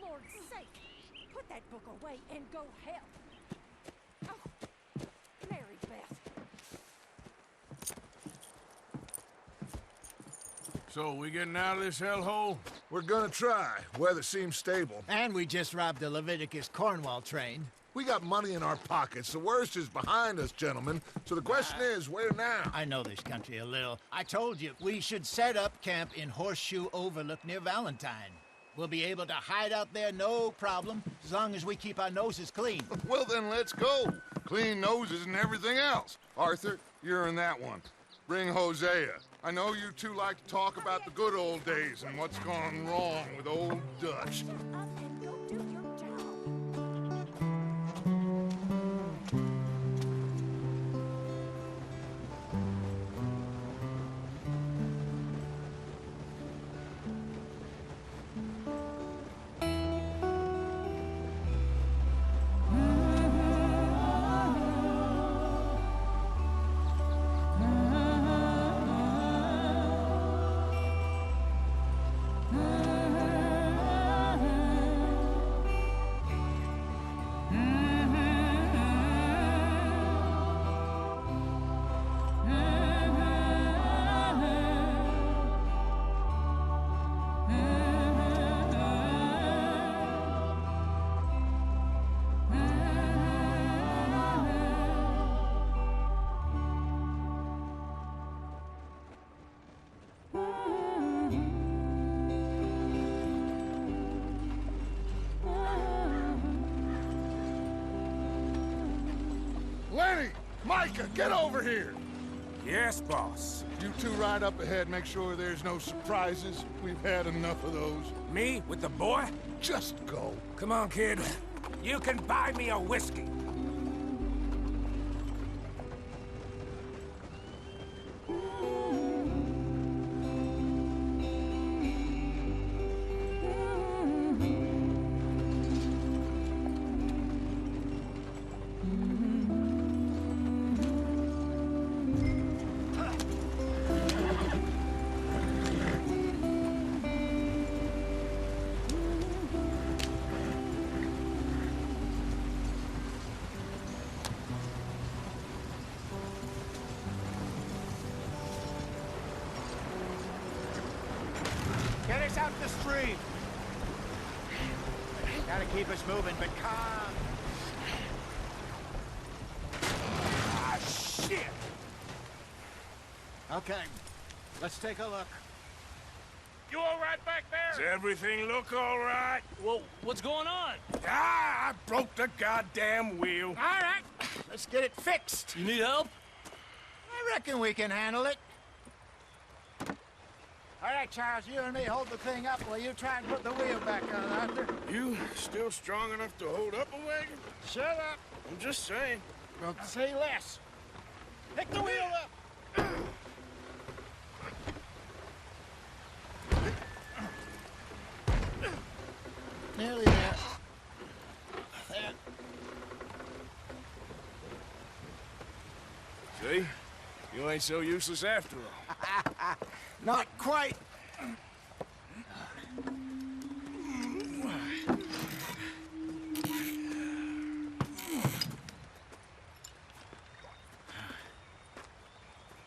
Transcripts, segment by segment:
Lord's sake! Put that book away and go help. Oh, Mary Beth. So, we getting out of this hellhole? We're gonna try. Weather seems stable. And we just robbed the Leviticus Cornwall train. We got money in our pockets. The worst is behind us, gentlemen. So the question is, where now? I know this country a little. I told you, we should set up camp in Horseshoe Overlook near Valentine. We'll be able to hide out there, no problem, as long as we keep our noses clean. Well, then let's go. Clean noses and everything else. Arthur, you're in that one. Bring Hosea. I know you two like to talk about the good old days and what's gone wrong with old Dutch. Shut up and go do your job. Lenny! Micah, get over here! Yes, boss. You two ride up ahead, make sure there's no surprises. We've had enough of those. Me with the boy? Just go. Come on, kid. You can buy me a whiskey. Get us out the stream. Gotta keep us moving, but calm. Ah, shit! Okay, let's take a look. You all right back Does there? everything look all right? Well, what's going on? Ah, I broke the goddamn wheel. All right, let's get it fixed. You need help? I reckon we can handle it. All right, Charles, you and me hold the thing up while you try and put the wheel back on, Arthur. You still strong enough to hold up a wagon? Shut up. I'm just saying. Well, say less. Pick the wheel up. Nearly there. There. See? You ain't so useless after all. Not quite.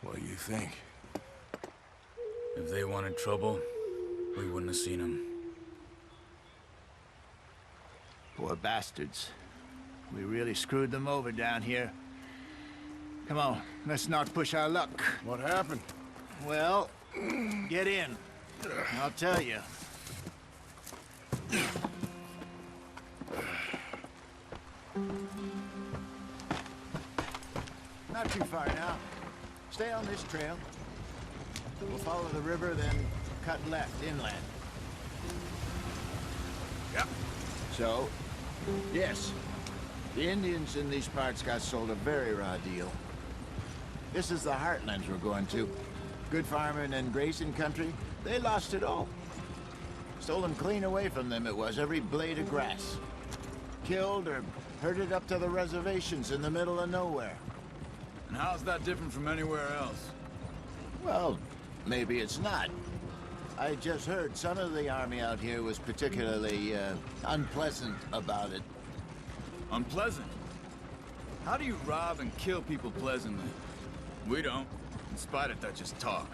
What do you think? If they wanted trouble, we wouldn't have seen them. Poor bastards. We really screwed them over down here. Come on, let's not push our luck. What happened? Well, get in. I'll tell you. Not too far now. Stay on this trail. We'll follow the river, then cut left inland. Yep. So, yes, the Indians in these parts got sold a very raw deal. This is the heartlands we're going to. Good farming and grazing country, they lost it all. Stolen clean away from them it was, every blade of grass. Killed or herded up to the reservations in the middle of nowhere. And how's that different from anywhere else? Well, maybe it's not. I just heard some of the army out here was particularly, unpleasant about it. Unpleasant? How do you rob and kill people pleasantly? We don't, in spite of Dutch's talk.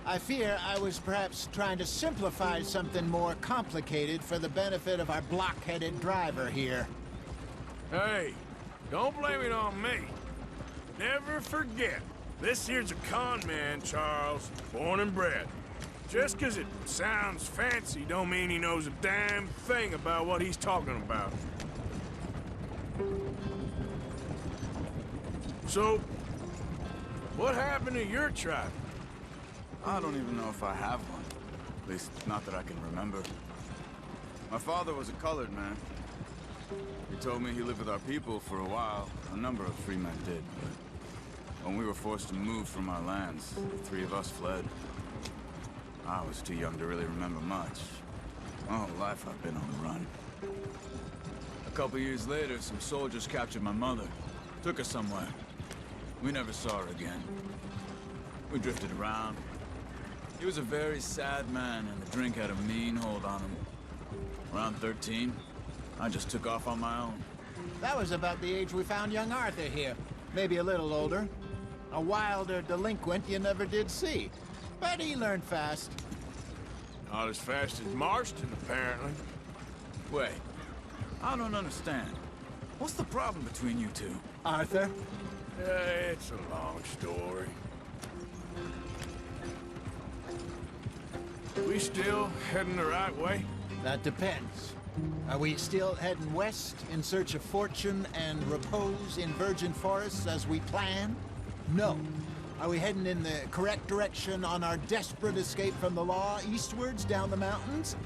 I fear I was perhaps trying to simplify something more complicated for the benefit of our block-headed driver here. Hey, don't blame it on me. Never forget, this here's a con man, Charles, born and bred. Just 'cause it sounds fancy don't mean he knows a damn thing about what he's talking about. So, what happened to your tribe? I don't even know if I have one. At least, not that I can remember. My father was a colored man. He told me he lived with our people for a while. A number of free men did, but when we were forced to move from our lands, the three of us fled. I was too young to really remember much. My whole life I've been on the run. A couple years later, some soldiers captured my mother. Took her somewhere. We never saw her again. We drifted around. He was a very sad man, and the drink had a mean hold on him. Around 13, I just took off on my own. That was about the age we found young Arthur here. Maybe a little older. A wilder delinquent you never did see. But he learned fast. Not as fast as Marston, apparently. Wait, I don't understand. What's the problem between you two? Arthur? It's a long story. We still heading the right way? That depends. Are we still heading west in search of fortune and repose in virgin forests as we planned? No. Are we heading in the correct direction on our desperate escape from the law eastwards down the mountains?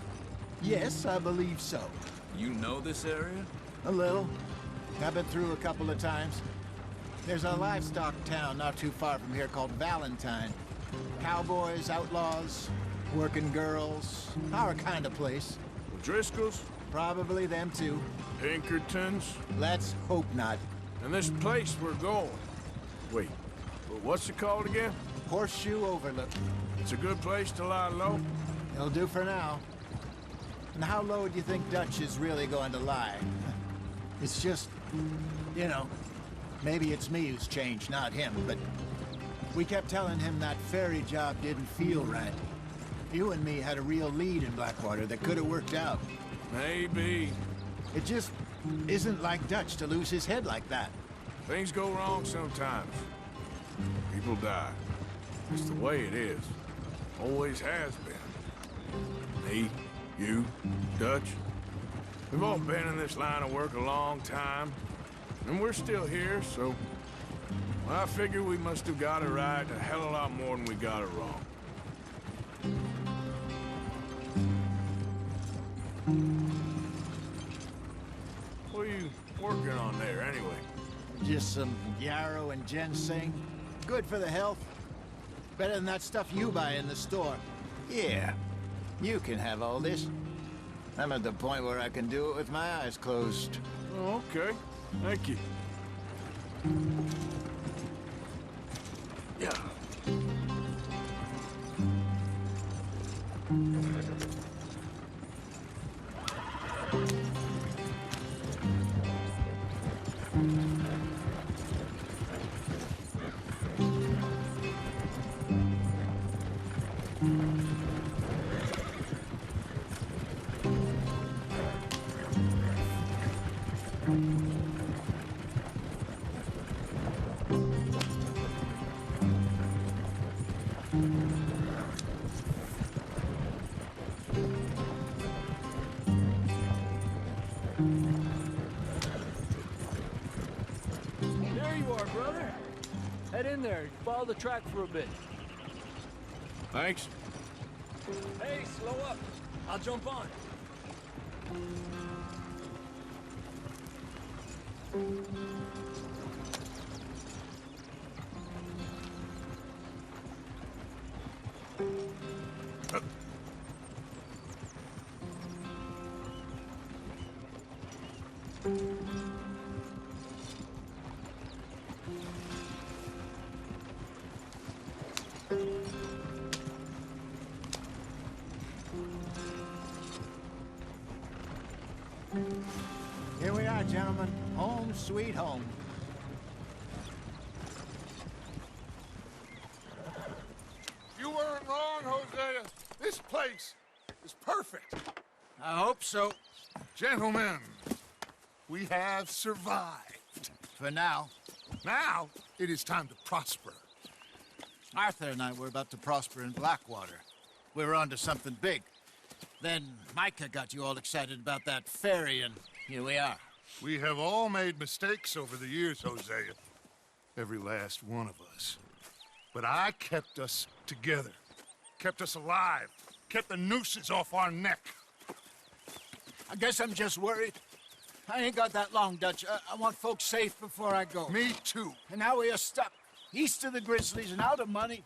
Yes, I believe so. You know this area? A little. I've been through a couple of times. There's a livestock town not too far from here called Valentine. Cowboys, outlaws, working girls, our kind of place. Driscoll's? Probably them too. Pinkertons? Let's hope not. And this place we're going. Wait, what's it called again? Horseshoe Overlook. It's a good place to lie low? It'll do for now. And how low do you think Dutch is really going to lie? It's just, you know, maybe it's me who's changed, not him, but we kept telling him that ferry job didn't feel right. You and me had a real lead in Blackwater that could have worked out. Maybe. It just isn't like Dutch to lose his head like that. Things go wrong sometimes. People die. It's the way it is. Always has been. Me, you, Dutch. We've all been in this line of work a long time. And we're still here, so... well, I figure we must have got it right a hell of a lot more than we got it wrong. What are you working on there, anyway? Just some yarrow and ginseng. Good for the health. Better than that stuff you buy in the store. Yeah, you can have all this. I'm at the point where I can do it with my eyes closed. Oh, okay. Thank you. Yeah. There you are, brother. Head in there. Follow the track for a bit. Thanks. Hey, slow up. I'll jump on. gentlemen. Home sweet home. You weren't wrong, Hosea. This place is perfect. I hope so. Gentlemen, we have survived. For now. Now, it is time to prosper. Arthur and I were about to prosper in Blackwater. We were onto something big. Then Micah got you all excited about that ferry, and here we are. We have all made mistakes over the years, Hosea. Every last one of us. But I kept us together. Kept us alive. Kept the nooses off our neck. I guess I'm just worried. I ain't got that long, Dutch. I want folks safe before I go. Me too. And now we are stuck, east of the Grizzlies and out of money,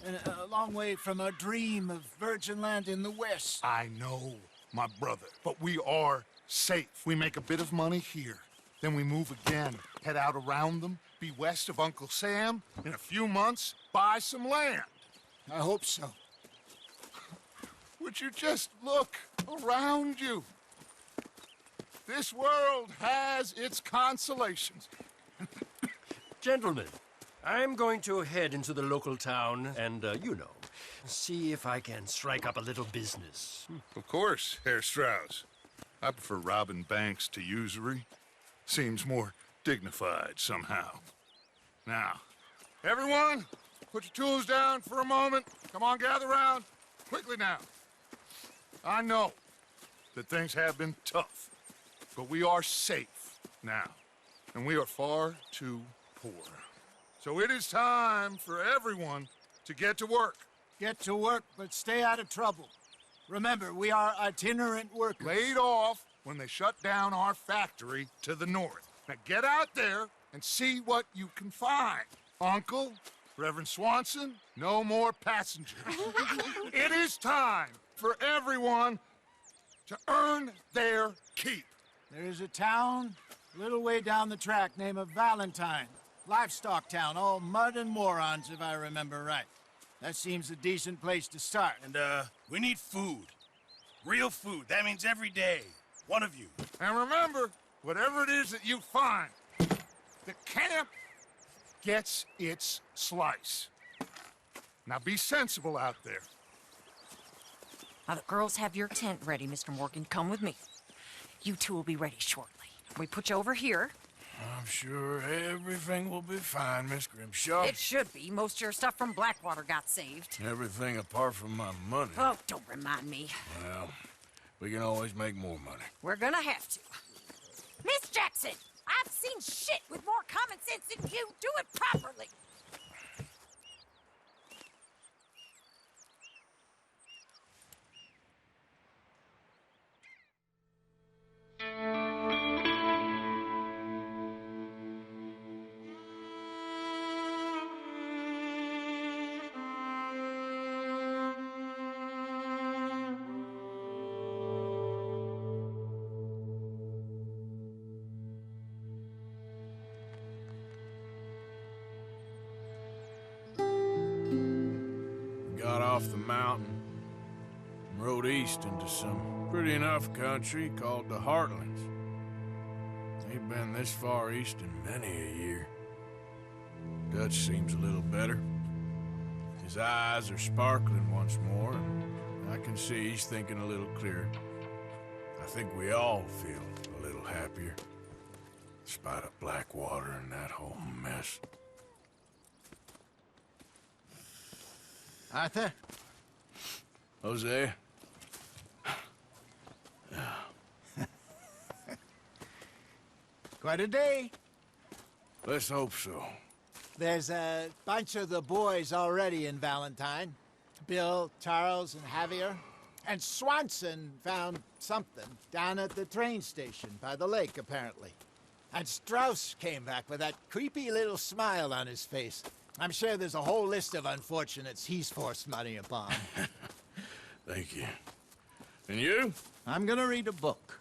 and a long way from our dream of virgin land in the west. I know, my brother, but we are safe. We make a bit of money here, then we move again, head out around them, be west of Uncle Sam, in a few months, buy some land. I hope so. Would you just look around you? This world has its consolations. Gentlemen, I'm going to head into the local town and, see if I can strike up a little business. Of course, Herr Strauss. I prefer robbing banks to usury. Seems more dignified somehow. Now, everyone, put your tools down for a moment. Come on, gather round. Quickly now. I know that things have been tough, but we are safe now, and we are far too poor. So it is time for everyone to get to work. Get to work, but stay out of trouble. Remember, we are itinerant workers. Laid off when they shut down our factory to the north. Now get out there and see what you can find. Uncle, Reverend Swanson, no more passengers. It is time for everyone to earn their keep. There is a town a little way down the track named Valentine. Livestock town, all mud and morons, if I remember right. That seems a decent place to start. And, we need food. Real food. That means every day. One of you. And remember, whatever it is that you find, the camp gets its slice. Now be sensible out there. Now, the girls have your tent ready, Mr. Morgan. Come with me. You two will be ready shortly. We put you over here. I'm sure everything will be fine, Miss Grimshaw. It should be. Most of your stuff from Blackwater got saved. Everything apart from my money. Oh, don't remind me. Well, we can always make more money. We're gonna have to. Miss Jackson, I've seen shit with more common sense than you. Do it properly. Got off the mountain and rode east into some pretty enough country called the Heartlands. Ain't been this far east in many a year. Dutch seems a little better. His eyes are sparkling once more, and I can see he's thinking a little clearer. I think we all feel a little happier, in spite of Blackwater and that whole mess. Arthur? Jose? Quite a day. Let's hope so. There's a bunch of the boys already in Valentine. Bill, Charles, and Javier. And Swanson found something down at the train station by the lake, apparently. And Strauss came back with that creepy little smile on his face. I'm sure there's a whole list of unfortunates he's forced money upon. Thank you. And you? I'm gonna read a book.